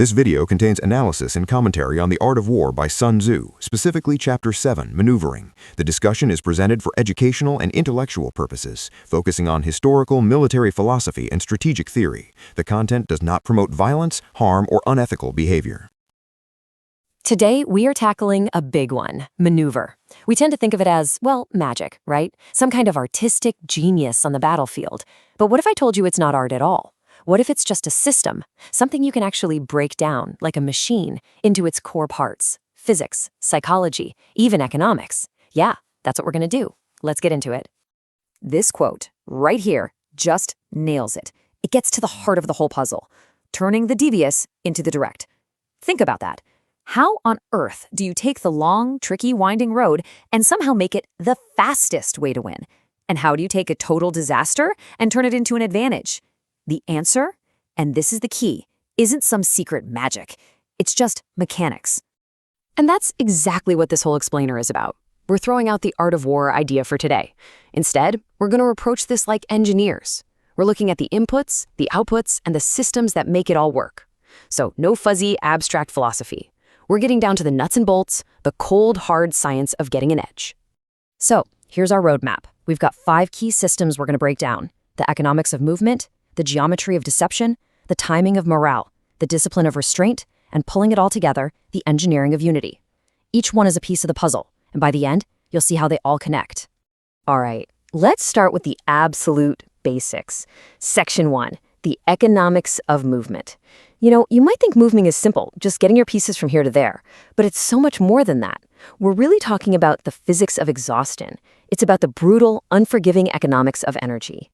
This video contains analysis and commentary on the art of war by Sun Tzu, specifically Chapter 7, Maneuvering. The discussion is presented for educational and intellectual purposes, focusing on historical military philosophy and strategic theory. The content does not promote violence, harm, or unethical behavior. Today, we are tackling a big one, maneuver. We tend to think of it as, well, magic, right? Some kind of artistic genius on the battlefield. But what if I told you it's not art at all? What if it's just a system, something you can actually break down, like a machine, into its core parts? Physics, psychology, even economics. Yeah, that's what we're going to do. Let's get into it. This quote, right here, just nails it. It gets to the heart of the whole puzzle, turning the devious into the direct. Think about that. How on earth do you take the long, tricky, winding road and somehow make it the fastest way to win? And how do you take a total disaster and turn it into an advantage? The answer, and this is the key, isn't some secret magic. It's just mechanics. And that's exactly what this whole explainer is about. We're throwing out the art of war idea for today. Instead, we're going to approach this like engineers. We're looking at the inputs, the outputs, and the systems that make it all work. So no fuzzy, abstract philosophy. We're getting down to the nuts and bolts, the cold, hard science of getting an edge. So here's our roadmap. We've got 5 key systems we're going to break down: the economics of movement, the geometry of deception, the timing of morale, the discipline of restraint, and pulling it all together, the engineering of unity. Each one is a piece of the puzzle, and by the end, you'll see how they all connect. All right, let's start with the absolute basics. Section 1, the economics of movement. You know, you might think moving is simple, just getting your pieces from here to there, but it's so much more than that. We're really talking about the physics of exhaustion. It's about the brutal, unforgiving economics of energy.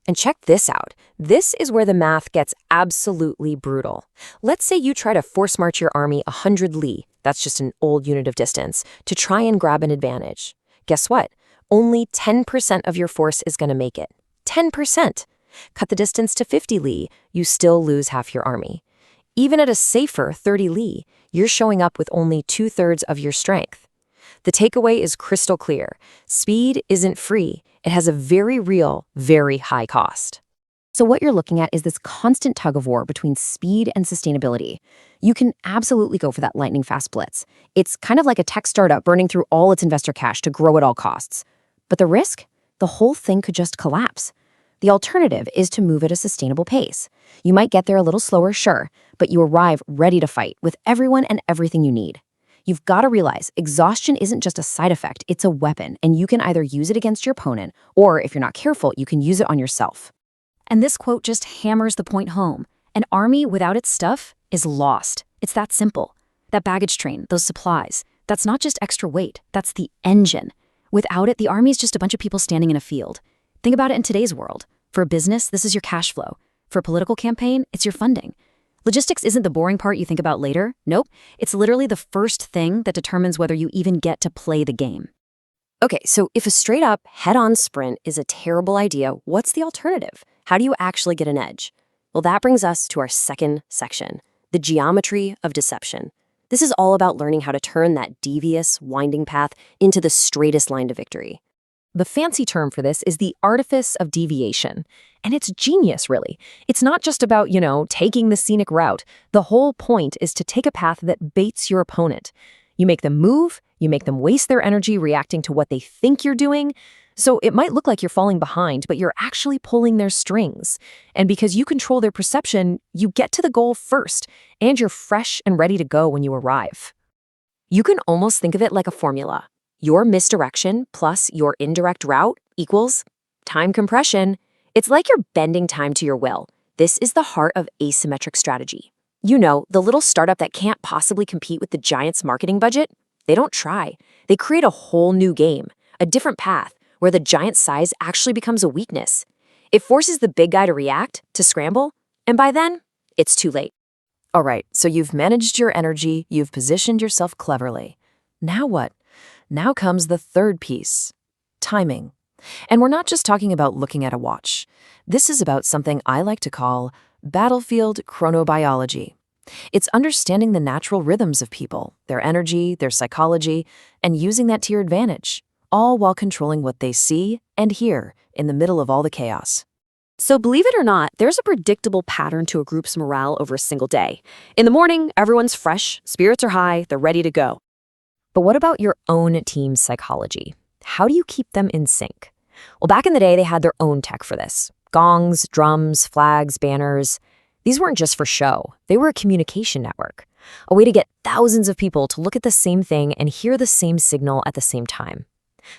And check this out. This is where the math gets absolutely brutal. Let's say you try to force march your army 100 li, that's just an old unit of distance, to try and grab an advantage. Guess what? Only 10% of your force is going to make it. 10%. Cut the distance to 50 li, you still lose half your army. Even at a safer 30 li, you're showing up with only 2/3 of your strength. The takeaway is crystal clear. Speed isn't free. It has a very real, very high cost. So what you're looking at is this constant tug of war between speed and sustainability. You can absolutely go for that lightning fast blitz. It's kind of like a tech startup burning through all its investor cash to grow at all costs. But the risk? The whole thing could just collapse. The alternative is to move at a sustainable pace. You might get there a little slower, sure, but you arrive ready to fight with everyone and everything you need. You've got to realize exhaustion isn't just a side effect, it's a weapon, and you can either use it against your opponent, or if you're not careful, you can use it on yourself. And this quote just hammers the point home. An army without its stuff is lost. It's that simple. That baggage train, those supplies, that's not just extra weight, that's the engine. Without it, the army is just a bunch of people standing in a field. Think about it in today's world. For a business, this is your cash flow. For a political campaign, it's your funding. Logistics isn't the boring part you think about later. Nope, it's literally the first thing that determines whether you even get to play the game. Okay, so if a straight-up, head-on sprint is a terrible idea, what's the alternative? How do you actually get an edge? Well, that brings us to our second section, the geometry of deception. This is all about learning how to turn that devious, winding path into the straightest line to victory. The fancy term for this is the artifice of deviation. And it's genius, really. It's not just about, taking the scenic route. The whole point is to take a path that baits your opponent. You make them move, you make them waste their energy reacting to what they think you're doing. So it might look like you're falling behind, but you're actually pulling their strings. And because you control their perception, you get to the goal first, and you're fresh and ready to go when you arrive. You can almost think of it like a formula. Your misdirection plus your indirect route equals time compression. It's like you're bending time to your will. This is the heart of asymmetric strategy. You know, the little startup that can't possibly compete with the giant's marketing budget? They don't try. They create a whole new game, a different path, where the giant's size actually becomes a weakness. It forces the big guy to react, to scramble, and by then, it's too late. All right, so you've managed your energy, you've positioned yourself cleverly. Now what? Now comes the third piece, timing. And we're not just talking about looking at a watch. This is about something I like to call battlefield chronobiology. It's understanding the natural rhythms of people, their energy, their psychology, and using that to your advantage, all while controlling what they see and hear in the middle of all the chaos. So, believe it or not, there's a predictable pattern to a group's morale over a single day. In the morning, everyone's fresh, spirits are high, they're ready to go. But what about your own team's psychology? How do you keep them in sync? Well, back in the day, they had their own tech for this. Gongs, drums, flags, banners. These weren't just for show. They were a communication network. A way to get thousands of people to look at the same thing and hear the same signal at the same time.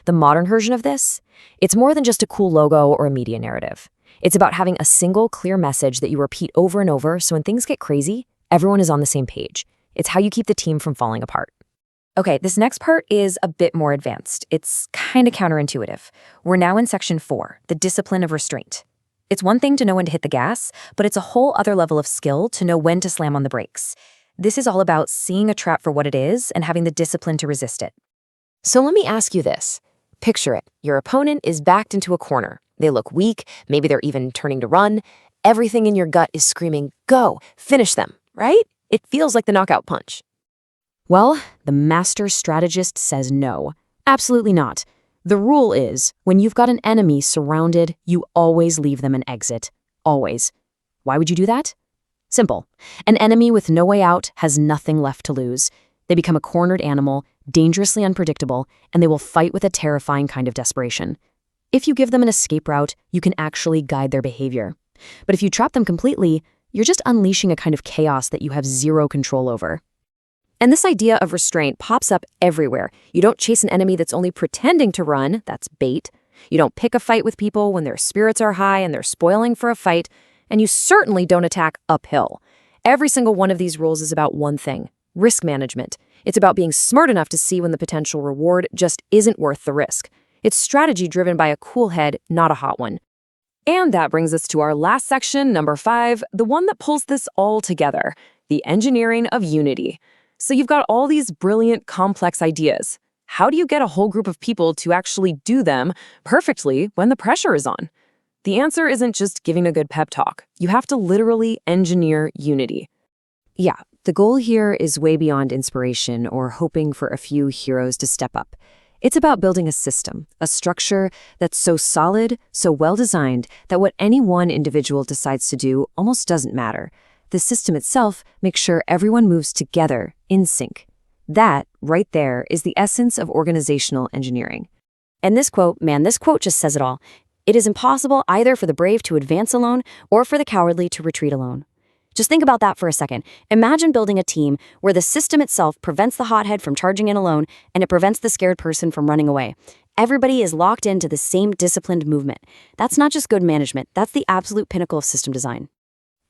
The modern version of this? It's more than just a cool logo or a media narrative. It's about having a single, clear message that you repeat over and over so when things get crazy, everyone is on the same page. It's how you keep the team from falling apart. Okay, this next part is a bit more advanced. It's kind of counterintuitive. We're now in section 4, the discipline of restraint. It's one thing to know when to hit the gas, but it's a whole other level of skill to know when to slam on the brakes. This is all about seeing a trap for what it is and having the discipline to resist it. So let me ask you this. Picture it. Your opponent is backed into a corner. They look weak, maybe they're even turning to run. Everything in your gut is screaming, go, finish them, right? It feels like the knockout punch. Well, the master strategist says no. Absolutely not. The rule is, when you've got an enemy surrounded, you always leave them an exit. Always. Why would you do that? Simple. An enemy with no way out has nothing left to lose. They become a cornered animal, dangerously unpredictable, and they will fight with a terrifying kind of desperation. If you give them an escape route, you can actually guide their behavior. But if you trap them completely, you're just unleashing a kind of chaos that you have zero control over. And this idea of restraint pops up everywhere. You don't chase an enemy that's only pretending to run, that's bait. You don't pick a fight with people when their spirits are high and they're spoiling for a fight. And you certainly don't attack uphill. Every single one of these rules is about one thing: risk management. It's about being smart enough to see when the potential reward just isn't worth the risk. It's strategy driven by a cool head, not a hot one. And that brings us to our last section, number 5, the one that pulls this all together, the engineering of unity. So you've got all these brilliant, complex ideas. How do you get a whole group of people to actually do them perfectly when the pressure is on? The answer isn't just giving a good pep talk. You have to literally engineer unity. Yeah, the goal here is way beyond inspiration or hoping for a few heroes to step up. It's about building a system, a structure that's so solid, so well-designed, that what any one individual decides to do almost doesn't matter. The system itself makes sure everyone moves together, in sync. That, right there, is the essence of organizational engineering. And this quote just says it all. It is impossible either for the brave to advance alone or for the cowardly to retreat alone. Just think about that for a second. Imagine building a team where the system itself prevents the hothead from charging in alone and it prevents the scared person from running away. Everybody is locked into the same disciplined movement. That's not just good management, that's the absolute pinnacle of system design.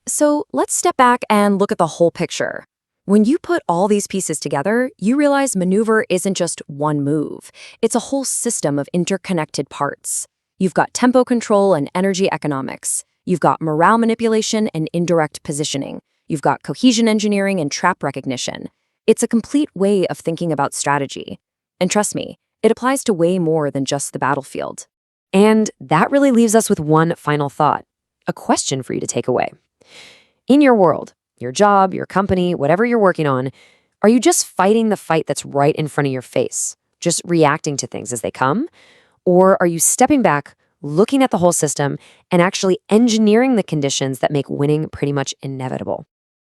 So let's step back and look at the whole picture. When you put all these pieces together, you realize maneuver isn't just one move. It's a whole system of interconnected parts. You've got tempo control and energy economics. You've got morale manipulation and indirect positioning. You've got cohesion engineering and trap recognition. It's a complete way of thinking about strategy. And trust me, it applies to way more than just the battlefield. And that really leaves us with one final thought, a question for you to take away. In your world, your job, your company, whatever you're working on, are you just fighting the fight that's right in front of your face, just reacting to things as they come? Or are you stepping back, looking at the whole system, and actually engineering the conditions that make winning pretty much inevitable?